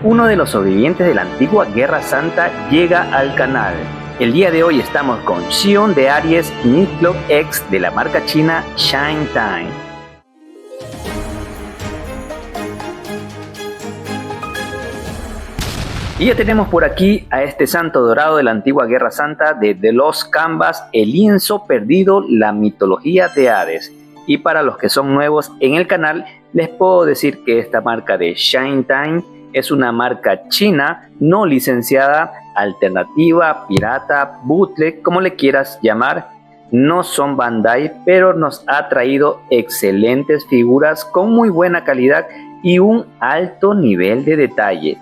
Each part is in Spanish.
Uno de los sobrevivientes de la antigua Guerra Santa llega al canal. El día de hoy estamos con Xion de Aries Nightclub X de la marca china Shine Time. Y ya tenemos por aquí a este santo dorado de la antigua Guerra Santa de The Lost Canvas, el lienzo perdido, la mitología de Hades. Y para los que son nuevos en el canal, les puedo decir que esta marca de Shine Time es una marca china no licenciada, alternativa, pirata, bootleg, como le quieras llamar. No son Bandai, pero nos ha traído excelentes figuras con muy buena calidad y un alto nivel de detalle.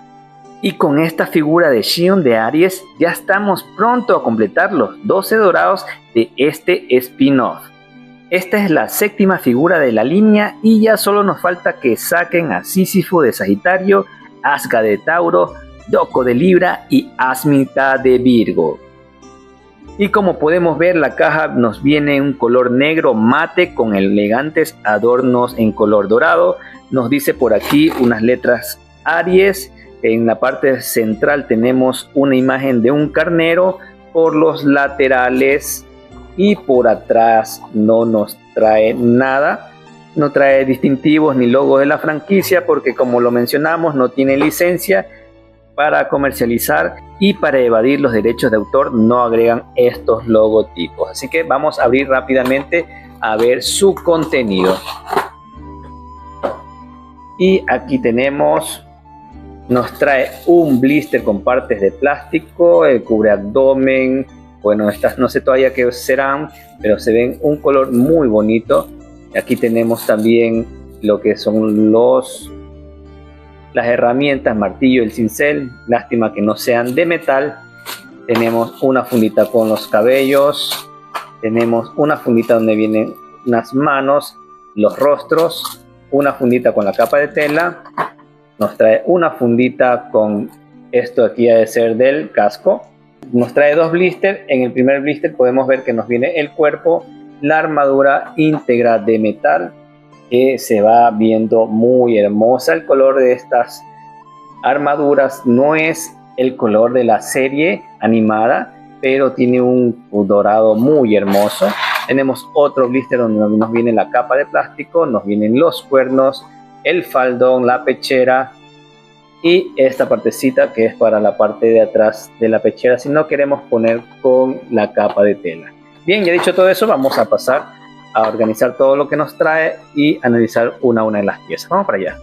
Y con esta figura de Xion de Aries ya estamos pronto a completar los 12 dorados de este spin-off. Esta es la séptima figura de la línea y ya solo nos falta que saquen a Sísifo de Sagitario, Asga de Tauro, Doko de Libra y Asmita de Virgo. Y como podemos ver, la caja nos viene en un color negro mate con elegantes adornos en color dorado. Nos dice por aquí unas letras Aries. En la parte central tenemos una imagen de un carnero, por los laterales y por atrás no nos trae nada. No trae distintivos ni logos de la franquicia porque, como lo mencionamos, no tiene licencia para comercializar y para evadir los derechos de autor no agregan estos logotipos. Así que vamos a abrir rápidamente a ver su contenido. Y aquí tenemos... Nos trae un blister con partes de plástico, el cubre abdomen. Bueno, estas no sé todavía qué serán, pero se ven un color muy bonito. Aquí tenemos también lo que son las herramientas, martillo, el cincel. Lástima que no sean de metal. Tenemos una fundita con los cabellos. Tenemos una fundita donde vienen unas manos, los rostros. Una fundita con la capa de tela. Nos trae una fundita con esto aquí ha de ser del casco. Nos trae dos blisters. En el primer blister podemos ver que nos viene el cuerpo, la armadura íntegra de metal, que se va viendo muy hermosa. El color de estas armaduras no es el color de la serie animada, pero tiene un dorado muy hermoso. Tenemos otro blister donde nos viene la capa de plástico, nos vienen los cuernos, el faldón, la pechera y esta partecita que es para la parte de atrás de la pechera si no queremos poner con la capa de tela. Bien, ya dicho todo eso, vamos a pasar a organizar todo lo que nos trae y analizar una a una de las piezas. Vamos para allá.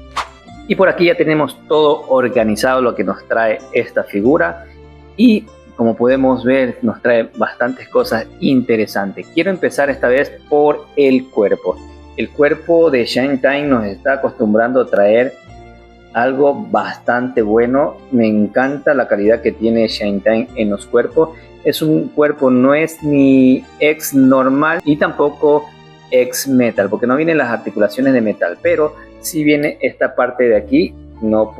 Y por aquí ya tenemos todo organizado lo que nos trae esta figura y como podemos ver nos trae bastantes cosas interesantes. Quiero empezar esta vez por el cuerpo. El cuerpo de Shine Time nos está acostumbrando a traer algo bastante bueno. Me encanta la calidad que tiene Shine Time en los cuerpos. Es un cuerpo, no es ni X normal y tampoco X metal, porque no vienen las articulaciones de metal, pero sí viene esta parte de aquí. No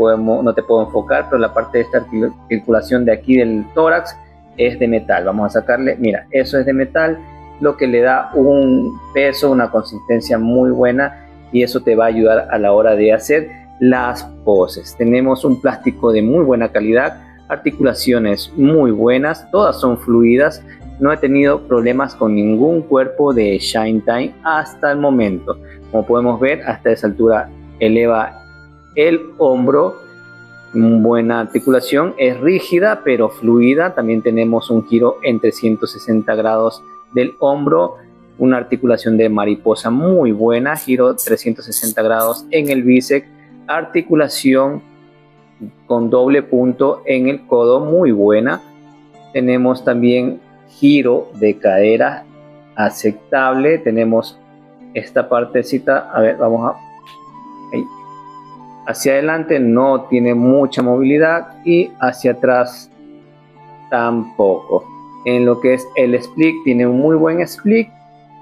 te puedo enfocar, pero la parte de esta articulación de aquí del tórax es de metal. Vamos a sacarle, mira, eso es de metal, lo que le da un peso, una consistencia muy buena y eso te va a ayudar a la hora de hacer las poses. Tenemos un plástico de muy buena calidad, articulaciones muy buenas, todas son fluidas. No he tenido problemas con ningún cuerpo de Shine Time hasta el momento. Como podemos ver, hasta esa altura eleva el hombro, buena articulación, es rígida pero fluida. También tenemos un giro en 360 grados del hombro, una articulación de mariposa muy buena, giro 360 grados en el bíceps, articulación con doble punto en el codo muy buena. Tenemos también giro de cadera aceptable. Tenemos esta partecita, a ver, vamos a ahí. Hacia adelante no tiene mucha movilidad y hacia atrás tampoco. En lo que es el split, tiene un muy buen split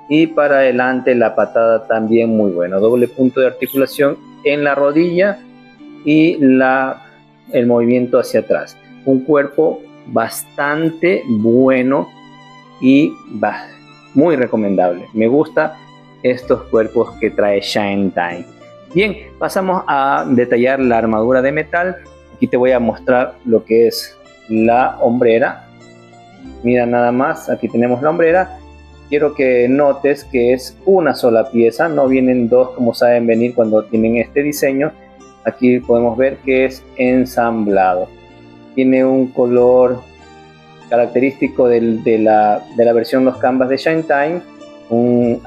y para adelante la patada también muy buena. Doble punto de articulación en la rodilla y el movimiento hacia atrás. Un cuerpo bastante bueno y muy recomendable. Me gusta estos cuerpos que trae Shine Time. Bien, pasamos a detallar la armadura de metal. Aquí te voy a mostrar lo que es la hombrera. Mira nada más, aquí tenemos la hombrera. Quiero que notes que es una sola pieza, no vienen dos como saben venir cuando tienen este diseño. Aquí podemos ver que es ensamblado. Tiene un color característico de la versión Los Canvas de Shine, un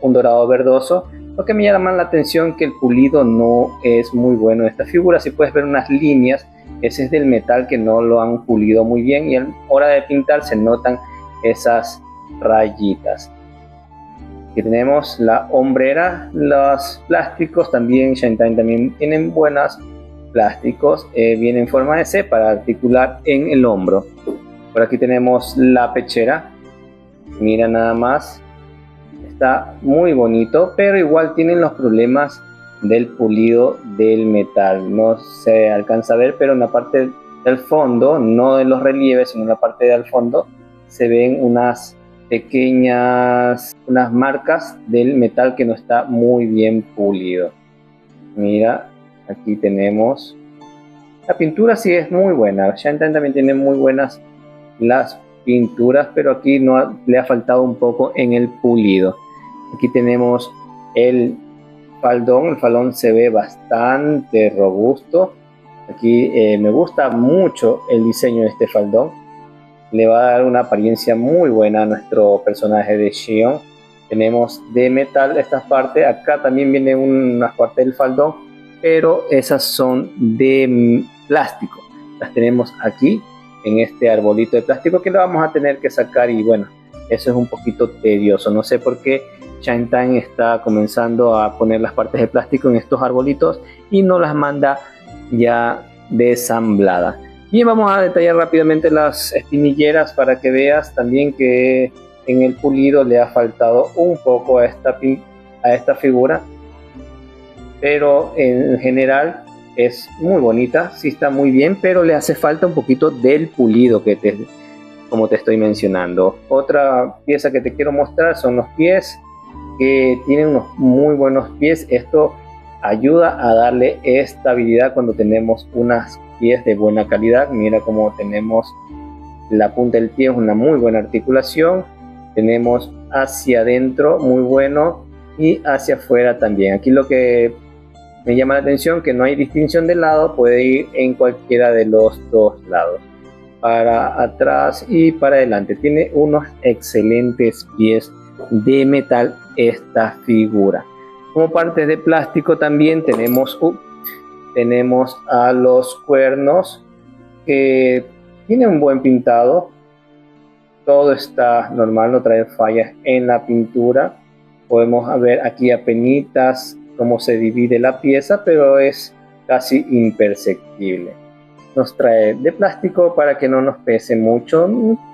dorado verdoso. Lo que me llama la atención que el pulido no es muy bueno de esta figura. Si puedes ver unas líneas, ese es del metal que no lo han pulido muy bien y a la hora de pintar se notan esas rayitas. Aquí tenemos la hombrera. Los plásticos también, Shine también tienen buenos plásticos. Viene en forma de C para articular en el hombro. Por aquí tenemos la pechera. Mira nada más. Está muy bonito, pero igual tienen los problemas del pulido del metal. No se alcanza a ver, pero en la parte del fondo, no de los relieves, sino en la parte del fondo, se ven unas pequeñas marcas del metal que no está muy bien pulido. Mira, aquí tenemos la pintura. Sí es muy buena. Shantan también tiene muy buenas las pinturas, pero aquí le ha faltado un poco en el pulido. Aquí tenemos el faldón se ve bastante robusto. Aquí me gusta mucho el diseño de este faldón. Le va a dar una apariencia muy buena a nuestro personaje de Xion. Tenemos de metal estas partes. Acá también vienen unas partes del faldón, pero esas son de plástico. Las tenemos aquí en este arbolito de plástico que lo vamos a tener que sacar, y bueno, eso es un poquito tedioso. No sé por qué Shine está comenzando a poner las partes de plástico en estos arbolitos y no las manda ya desambladas. Bien, vamos a detallar rápidamente las espinilleras para que veas también que en el pulido le ha faltado un poco a esta figura, pero en general es muy bonita, sí está muy bien, pero le hace falta un poquito del pulido como te estoy mencionando. Otra pieza que te quiero mostrar son los pies, que tienen unos muy buenos pies. Esto ayuda a darle estabilidad cuando tenemos unas pies de buena calidad. Mira cómo tenemos la punta del pie, es una muy buena articulación. Tenemos hacia adentro muy bueno y hacia afuera también. Aquí lo que me llama la atención que no hay distinción de lado, puede ir en cualquiera de los dos lados, para atrás y para adelante. Tiene unos excelentes pies de metal esta figura. Como partes de plástico también tenemos a los cuernos, que tienen un buen pintado. Todo está normal, no trae fallas en la pintura. Podemos ver aquí apenitas cómo se divide la pieza, pero es casi imperceptible. Nos trae de plástico para que no nos pese mucho.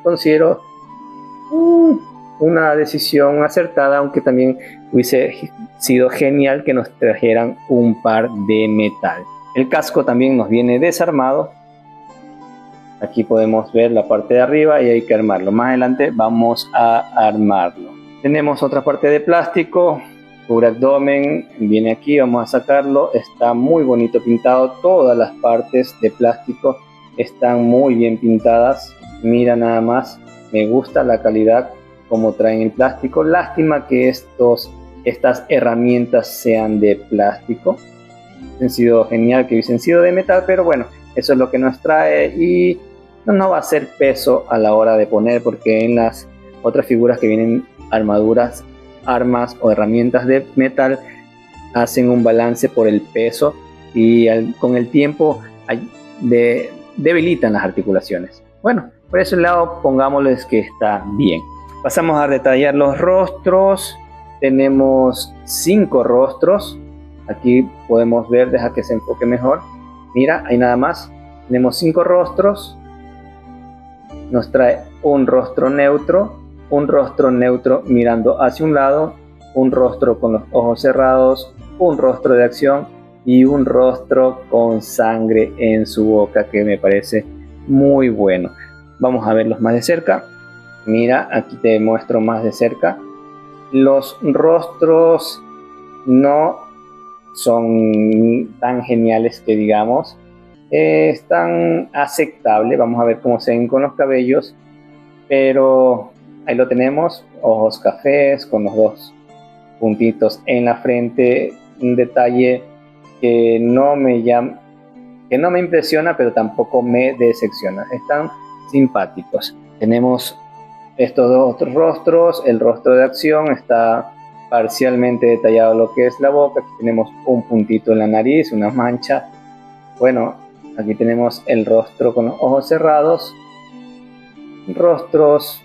Considero una decisión acertada, aunque también hubiese sido genial que nos trajeran un par de metal. El casco también nos viene desarmado. Aquí podemos ver la parte de arriba y hay que armarlo. Más adelante vamos a armarlo. Tenemos otra parte de plástico, cubre abdomen, viene aquí, vamos a sacarlo. Está muy bonito pintado, todas las partes de plástico están muy bien pintadas. Mira nada más, me gusta la calidad como traen el plástico. Lástima que estas herramientas sean de plástico. Han sido genial que hubiesen sido de metal, pero bueno, eso es lo que nos trae y no va a hacer peso a la hora de poner, porque en las otras figuras que vienen armaduras, armas o herramientas de metal hacen un balance por el peso y con el tiempo debilitan las articulaciones. Bueno, por ese lado pongámosles que está bien. Pasamos a detallar los rostros. Tenemos 5 rostros. Aquí podemos ver, deja que se enfoque mejor. Mira, ahí nada más. Tenemos 5 rostros. Nos trae un rostro neutro mirando hacia un lado, un rostro con los ojos cerrados, un rostro de acción y un rostro con sangre en su boca, que me parece muy bueno. Vamos a verlos más de cerca. Mira, aquí te muestro más de cerca. Los rostros no son tan geniales que digamos. Están aceptables. Vamos a ver cómo se ven con los cabellos, pero ahí lo tenemos, ojos cafés con los dos puntitos en la frente, un detalle que no me impresiona, pero tampoco me decepciona. Están simpáticos. Tenemos estos dos rostros. El rostro de acción está parcialmente detallado lo que es la boca. Aquí tenemos un puntito en la nariz, una mancha. Bueno, aquí tenemos el rostro con los ojos cerrados. Rostros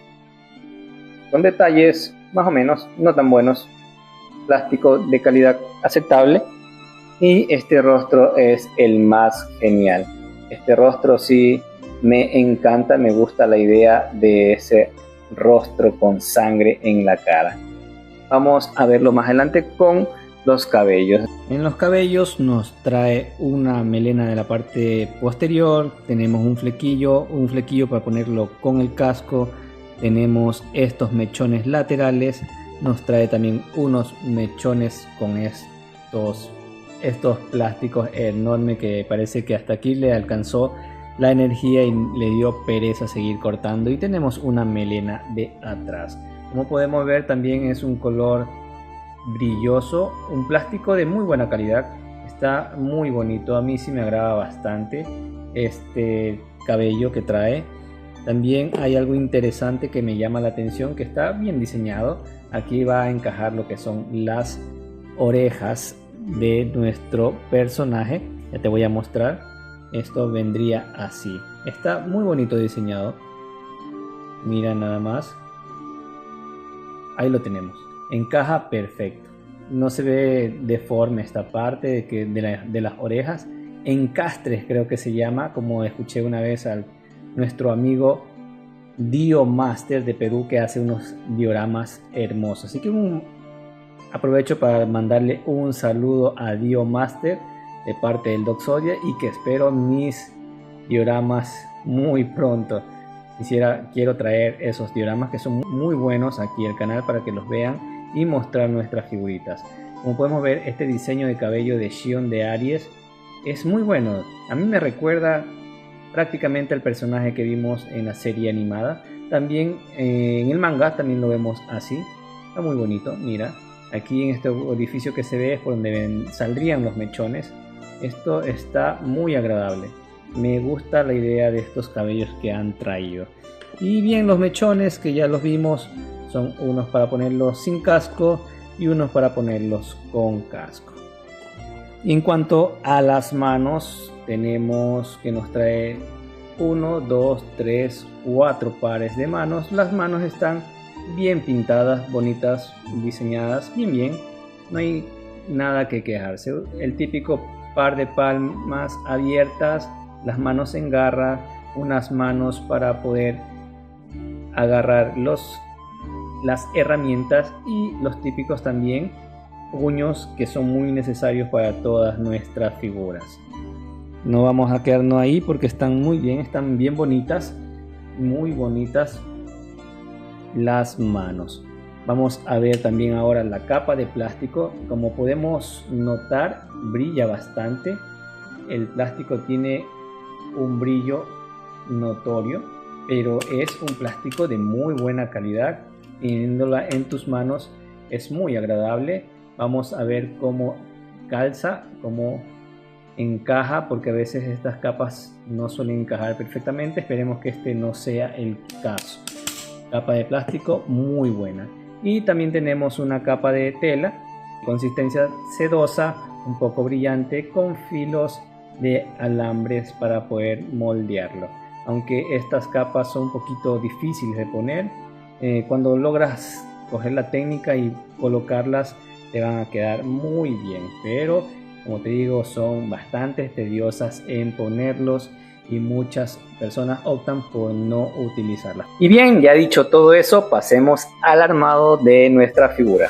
con detalles más o menos, no tan buenos. Plástico de calidad aceptable. Y este rostro es el más genial. Este rostro sí me encanta, me gusta la idea de ese rostro con sangre en la cara. Vamos a verlo más adelante con los cabellos. En los cabellos nos trae una melena de la parte posterior, tenemos un flequillo para ponerlo con el casco, tenemos estos mechones laterales, nos trae también unos mechones con estos plásticos enormes que parece que hasta aquí le alcanzó la energía y le dio pereza seguir cortando, y tenemos una melena de atrás. Como podemos ver, también es un color brilloso, un plástico de muy buena calidad, está muy bonito. A mí sí me agrada bastante este cabello que trae. También hay algo interesante que me llama la atención, que está bien diseñado. Aquí va a encajar lo que son las orejas de nuestro personaje. Ya te voy a mostrar. Esto vendría así. Está muy bonito diseñado. Mira nada más. Ahí lo tenemos. Encaja perfecto. No se ve deforme esta parte de las orejas. Encastres creo que se llama, como escuché una vez a nuestro amigo Dio Master de Perú, que hace unos dioramas hermosos. Así que aprovecho para mandarle un saludo a Dio Master de parte del Doxodia, y que espero mis dioramas muy pronto. Quiero traer esos dioramas que son muy buenos aquí al canal para que los vean y mostrar nuestras figuritas. Como podemos ver, este diseño de cabello de Xion de Aries es muy bueno. A mí me recuerda prácticamente al personaje que vimos en la serie animada. También en el manga también lo vemos así. Está muy bonito, mira. Aquí en este orificio que se ve es por donde saldrían los mechones. Esto está muy agradable. Me gusta la idea de estos cabellos que han traído. Y bien, los mechones que ya los vimos son unos para ponerlos sin casco y unos para ponerlos con casco. Y en cuanto a las manos, tenemos que nos trae 1, 2, 3, 4 pares de manos. Las manos están bien pintadas, bonitas, diseñadas, bien. No hay nada que quejarse. El típico par de palmas abiertas, las manos en garra, unas manos para poder agarrar las herramientas, y los típicos también puños que son muy necesarios para todas nuestras figuras. No vamos a quedarnos ahí porque están muy bien, están bien bonitas, muy bonitas las manos. Vamos a ver también ahora la capa de plástico. Como podemos notar, brilla bastante. El plástico tiene un brillo notorio, pero es un plástico de muy buena calidad. Teniéndola en tus manos es muy agradable. Vamos a ver cómo calza, cómo encaja, porque a veces estas capas no suelen encajar perfectamente. Esperemos que este no sea el caso. Capa de plástico muy buena. Y también tenemos una capa de tela, consistencia sedosa, un poco brillante, con filos de alambres para poder moldearlo. Aunque estas capas son un poquito difíciles de poner, cuando logras coger la técnica y colocarlas, te van a quedar muy bien. Pero como te digo, son bastante tediosas en ponerlos y muchas personas optan por no utilizarlas. Y bien, ya dicho todo eso, pasemos al armado de nuestra figura.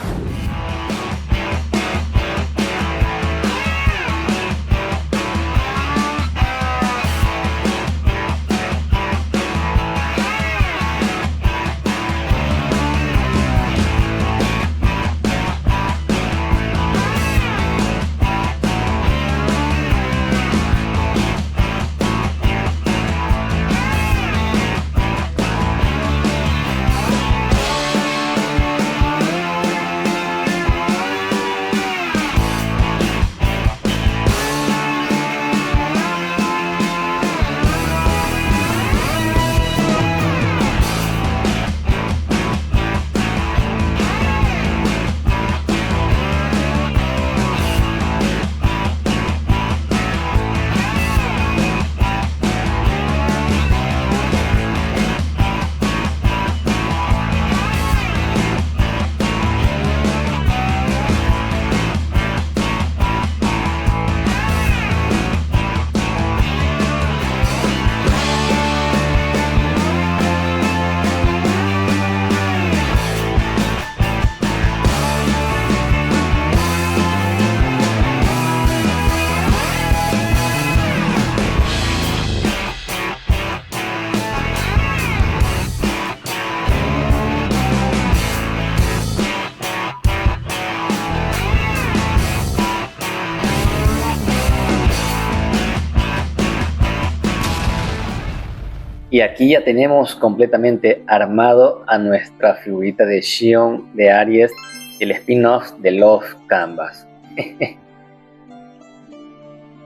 Y aquí ya tenemos completamente armado a nuestra figurita de Xion de Aries, el spin-off de Love Canvas.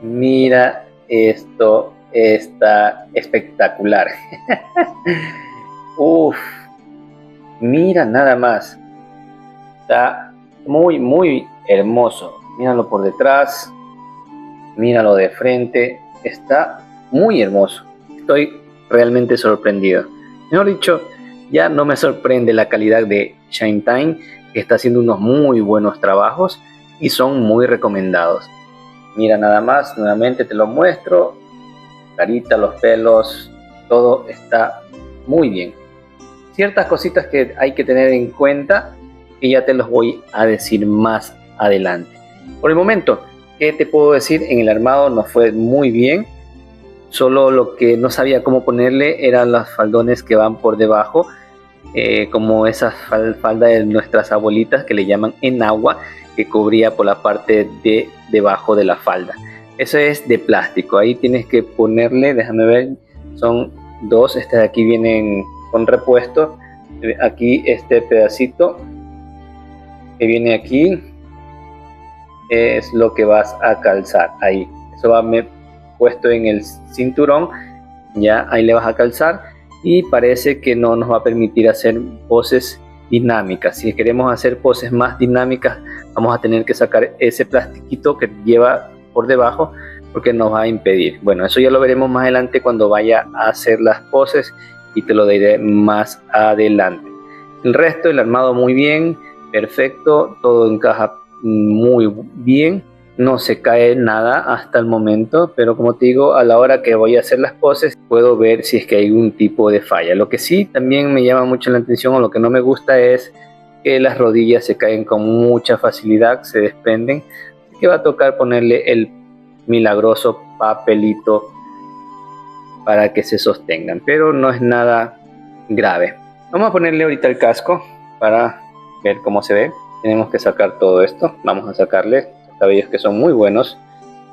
Mira, esto está espectacular. Uf, mira nada más. Está muy hermoso. Míralo por detrás, míralo de frente. Está muy hermoso. Estoy realmente sorprendido. Mejor dicho, ya no me sorprende la calidad de ShineTime, que está haciendo unos muy buenos trabajos y son muy recomendados. Mira nada más, nuevamente te lo muestro. Carita, los pelos, todo está muy bien. Ciertas cositas que hay que tener en cuenta y ya te los voy a decir más adelante. Por el momento, ¿qué te puedo decir? En el armado nos fue muy bien. Solo lo que no sabía cómo ponerle eran los faldones que van por debajo, como esa falda de nuestras abuelitas que le llaman enagua, que cubría por la parte de debajo de la falda. Eso es de plástico. Ahí tienes que ponerle, déjame ver, son dos. Estas de aquí vienen con repuesto. Aquí este pedacito que viene aquí es lo que vas a calzar ahí. Eso va puesto en el cinturón, ya ahí le vas a calzar, y parece que no nos va a permitir hacer poses dinámicas. Si queremos hacer poses más dinámicas, vamos a tener que sacar ese plastiquito que lleva por debajo, porque nos va a impedir. Bueno, eso ya lo veremos más adelante cuando vaya a hacer las poses y te lo diré más adelante. El resto, el armado muy bien, perfecto, todo encaja muy bien. No se cae nada hasta el momento, pero como te digo, a la hora que voy a hacer las poses puedo ver si es que hay un tipo de falla. Lo que sí también me llama mucho la atención, o lo que no me gusta, es que las rodillas se caen con mucha facilidad, se desprenden. Así que va a tocar ponerle el milagroso papelito para que se sostengan, pero no es nada grave. Vamos a ponerle ahorita el casco para ver cómo se ve. Tenemos que sacar todo esto. Vamos a sacarle cabellos que son muy buenos.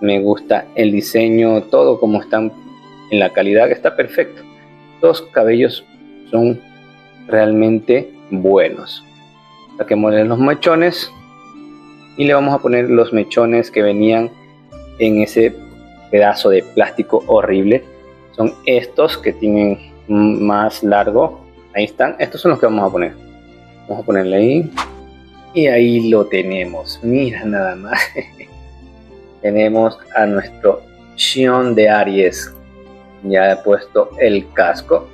Me gusta el diseño, todo como están, en la calidad que está perfecto. Los cabellos son realmente buenos. Saquémosle los mechones y le vamos a poner los mechones que venían en ese pedazo de plástico horrible. Son estos que tienen más largo. Ahí están. Estos son los que vamos a poner. Vamos a ponerle ahí. Y ahí lo tenemos. Mira nada más. Tenemos a nuestro Xion de Aries. Ya he puesto el casco.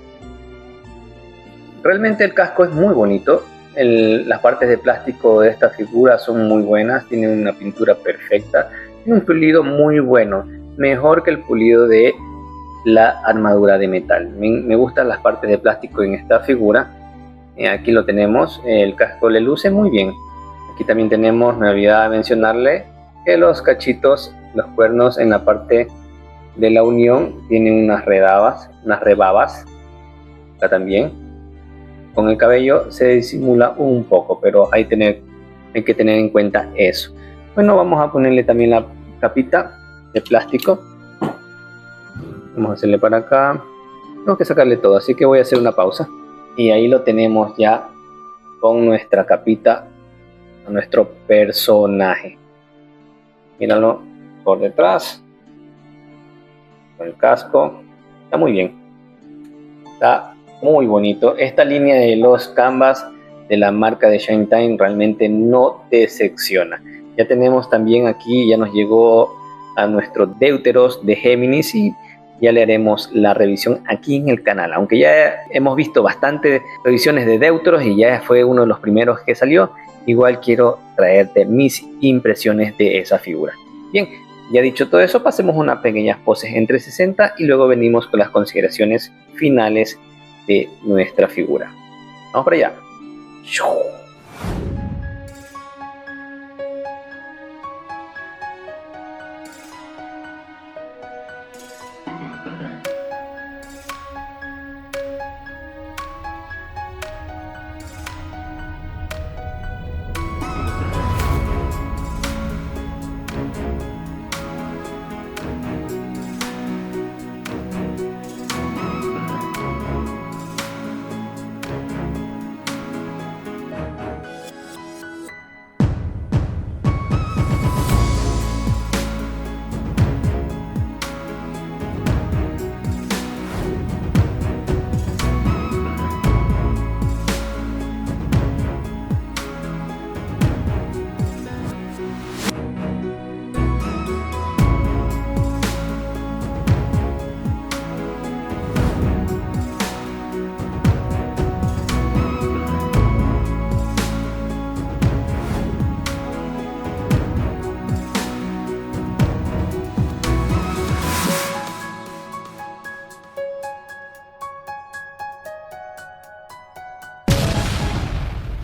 Realmente el casco es muy bonito. Las partes de plástico de esta figura son muy buenas. Tiene una pintura perfecta. Tiene un pulido muy bueno. Mejor que el pulido de la armadura de metal. Me gustan las partes de plástico en esta figura. Aquí lo tenemos. El casco le luce muy bien. Aquí también tenemos, me olvidaba mencionarle, que los cachitos, los cuernos en la parte de la unión tienen unas rebabas. Acá también. Con el cabello se disimula un poco, pero hay que tener en cuenta eso. Bueno, vamos a ponerle también la capita de plástico. Vamos a hacerle para acá. Tengo que sacarle todo, así que voy a hacer una pausa. Y ahí lo tenemos ya con nuestra capita a nuestro personaje. Míralo por detrás, con el casco. Está muy bien, está muy bonito. Esta línea de los canvas de la marca de ShineTime realmente no decepciona. Ya tenemos también aquí, ya nos llegó a nuestro Deuteros de Géminis, y ya le haremos la revisión aquí en el canal. Aunque ya hemos visto bastantes revisiones de Deuteros y ya fue uno de los primeros que salió, igual quiero traerte mis impresiones de esa figura. Bien, ya dicho todo eso, pasemos unas pequeñas poses en 360 y luego venimos con las consideraciones finales de nuestra figura. Vamos para allá.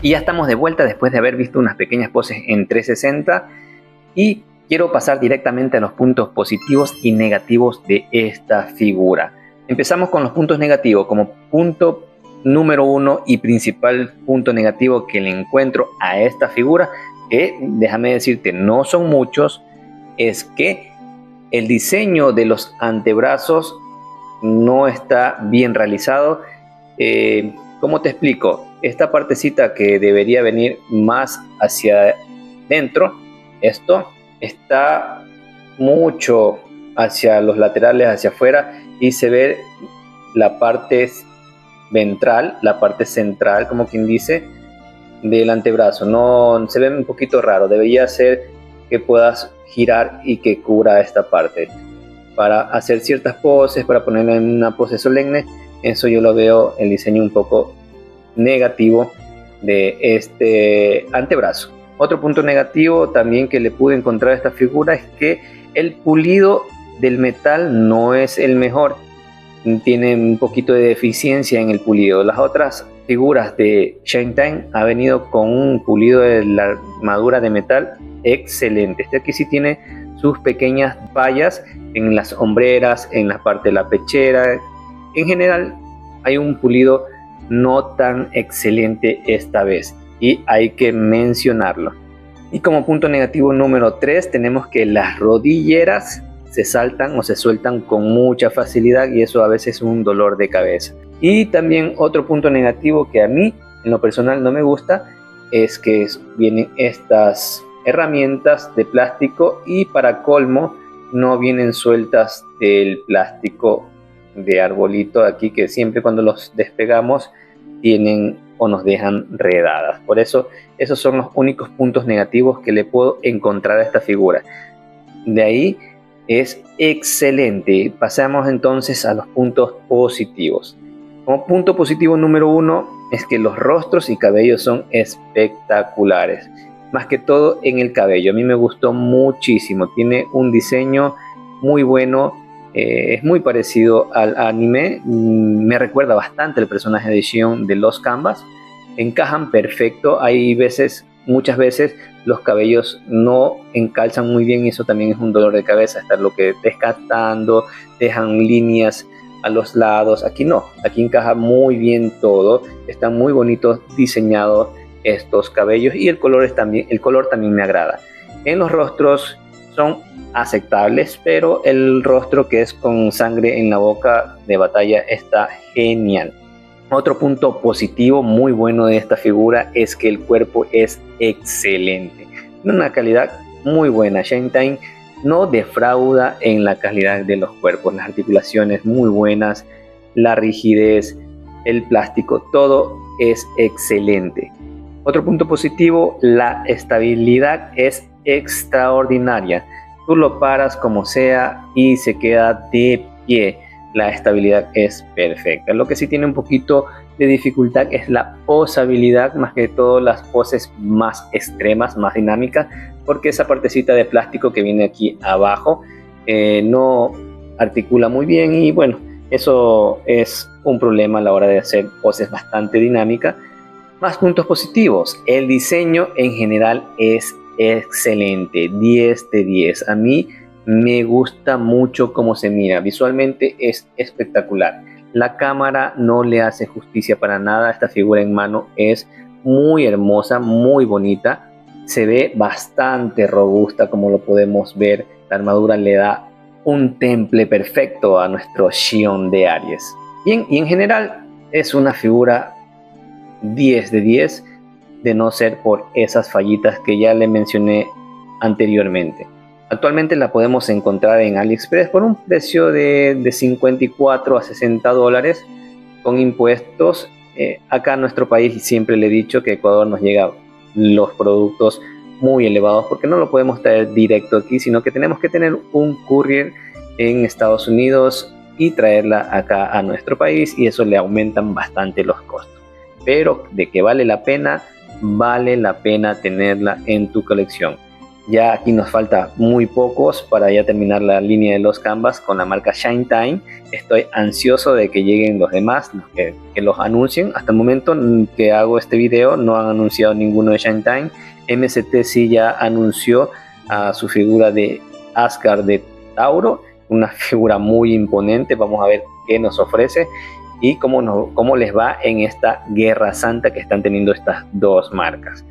Y ya estamos de vuelta después de haber visto unas pequeñas poses en 360 y quiero pasar directamente a los puntos positivos y negativos de esta figura. Empezamos con los puntos negativos. Como punto número 1 y principal punto negativo que le encuentro a esta figura, que déjame decirte no son muchos, es que el diseño de los antebrazos no está bien realizado. ¿Cómo te explico? Esta partecita que debería venir más hacia dentro, esto está mucho hacia los laterales, hacia afuera, y se ve la parte ventral, la parte central, como quien dice, del antebrazo. No, se ve un poquito raro. Debería ser que puedas girar y que cubra esta parte. Para hacer ciertas poses, para ponerla en una pose solemne, eso yo lo veo el diseño un poco negativo de este antebrazo. Otro punto negativo también que le pude encontrar a esta figura es que el pulido del metal no es el mejor. Tiene un poquito de deficiencia en el pulido. Las otras figuras de Shintan ha venido con un pulido de la armadura de metal excelente. Este aquí sí tiene sus pequeñas fallas en las hombreras, en la parte de la pechera. En general hay un pulido no tan excelente esta vez y hay que mencionarlo. Y como punto negativo número 3 tenemos que las rodilleras se saltan o se sueltan con mucha facilidad y eso a veces es un dolor de cabeza. Y también otro punto negativo que a mí en lo personal no me gusta es que vienen estas herramientas de plástico y para colmo no vienen sueltas del plástico de arbolito aquí, que siempre cuando los despegamos tienen o nos dejan redadas. Por eso esos son los únicos puntos negativos que le puedo encontrar a esta figura. De ahí es excelente. Pasamos entonces a los puntos positivos. Como punto positivo número 1 es que los rostros y cabellos son espectaculares. Más que todo en el cabello. A mí me gustó muchísimo. Tiene un diseño muy bueno. Es muy parecido al anime. Me recuerda bastante al personaje de Shion de Lost Canvas. Encajan perfecto. Hay veces, muchas veces, los cabellos no encalzan muy bien y eso también es un dolor de cabeza. Estarlo que desgastando, dejan líneas a los lados. Aquí no. Aquí encaja muy bien todo. Están muy bonitos diseñados estos cabellos y el color también me agrada. En los rostros son aceptables, pero el rostro que es con sangre en la boca de batalla está genial. Otro punto positivo muy bueno de esta figura es que el cuerpo es excelente, de una calidad muy buena. Shintan no defrauda en la calidad de los cuerpos, las articulaciones muy buenas, la rigidez, el plástico, todo es excelente. Otro punto positivo, la estabilidad es extraordinaria. Tú lo paras como sea y se queda de pie. La estabilidad es perfecta. Lo que sí tiene un poquito de dificultad es la posabilidad, más que todo las poses más extremas, más dinámicas, porque esa partecita de plástico que viene aquí abajo no articula muy bien y bueno, eso es un problema a la hora de hacer poses bastante dinámicas. Más puntos positivos, el diseño en general es excelente, 10 de 10. A mí me gusta mucho cómo se mira, visualmente es espectacular. La cámara no le hace justicia para nada, esta figura en mano es muy hermosa, muy bonita. Se ve bastante robusta como lo podemos ver, la armadura le da un temple perfecto a nuestro Shion de Aries. Bien, y en general es una figura 10 de 10, de no ser por esas fallitas que ya le mencioné anteriormente. Actualmente la podemos encontrar en AliExpress por un precio de 54 a 60 dólares con impuestos. Acá en nuestro país siempre le he dicho que Ecuador nos llega los productos muy elevados porque no lo podemos traer directo aquí, sino que tenemos que tener un courier en Estados Unidos y traerla acá a nuestro país y eso le aumentan bastante los costos. Pero de que vale la pena tenerla en tu colección. Ya aquí nos falta muy pocos para ya terminar la línea de los canvas con la marca Shine Time. Estoy ansioso de que lleguen los demás, que los anuncien. Hasta el momento que hago este video no han anunciado ninguno de Shine Time. MST sí ya anunció a su figura de Asgard de Tauro, una figura muy imponente. Vamos a ver qué nos ofrece y cómo les va en esta guerra santa que están teniendo estas dos marcas.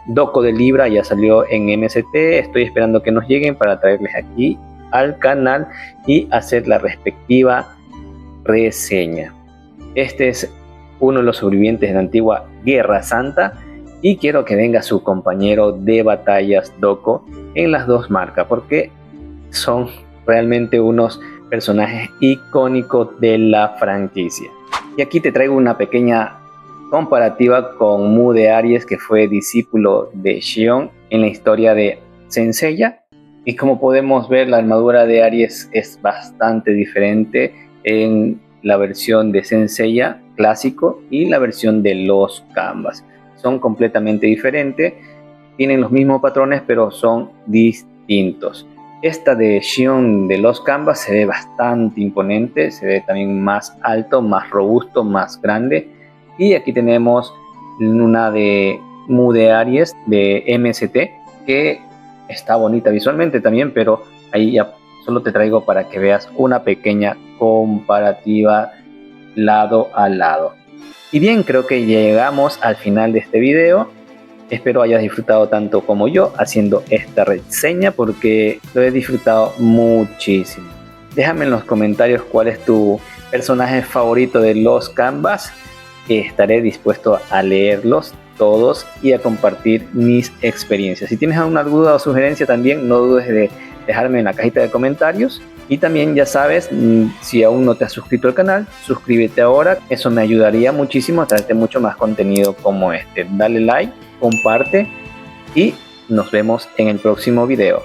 Doko de Libra ya salió en MST, estoy esperando que nos lleguen para traerles aquí al canal y hacer la respectiva reseña. Este es uno de los sobrevivientes de la antigua Guerra Santa y quiero que venga su compañero de batallas Doko en las dos marcas porque son realmente unos personajes icónicos de la franquicia. Y aquí te traigo una pequeña comparativa con Mu de Aries, que fue discípulo de Xion en la historia de Saint Seiya. Y como podemos ver, la armadura de Aries es bastante diferente en la versión de Saint Seiya clásico y la versión de los canvas. Son completamente diferentes, tienen los mismos patrones pero son distintos. Esta de Xion de los canvas se ve bastante imponente, se ve también más alto, más robusto, más grande. Y aquí tenemos una de Mu de Aries de MST que está bonita visualmente también, pero ahí ya solo te traigo para que veas una pequeña comparativa lado a lado. Y bien, creo que llegamos al final de este video. Espero hayas disfrutado tanto como yo haciendo esta reseña porque lo he disfrutado muchísimo. Déjame en los comentarios cuál es tu personaje favorito de los canvas. Estaré dispuesto a leerlos todos y a compartir mis experiencias. Si tienes alguna duda o sugerencia también no dudes de dejarme en la cajita de comentarios. Y también ya sabes, si aún no te has suscrito al canal, suscríbete ahora. Eso me ayudaría muchísimo a traerte mucho más contenido como este. Dale like, comparte y nos vemos en el próximo video.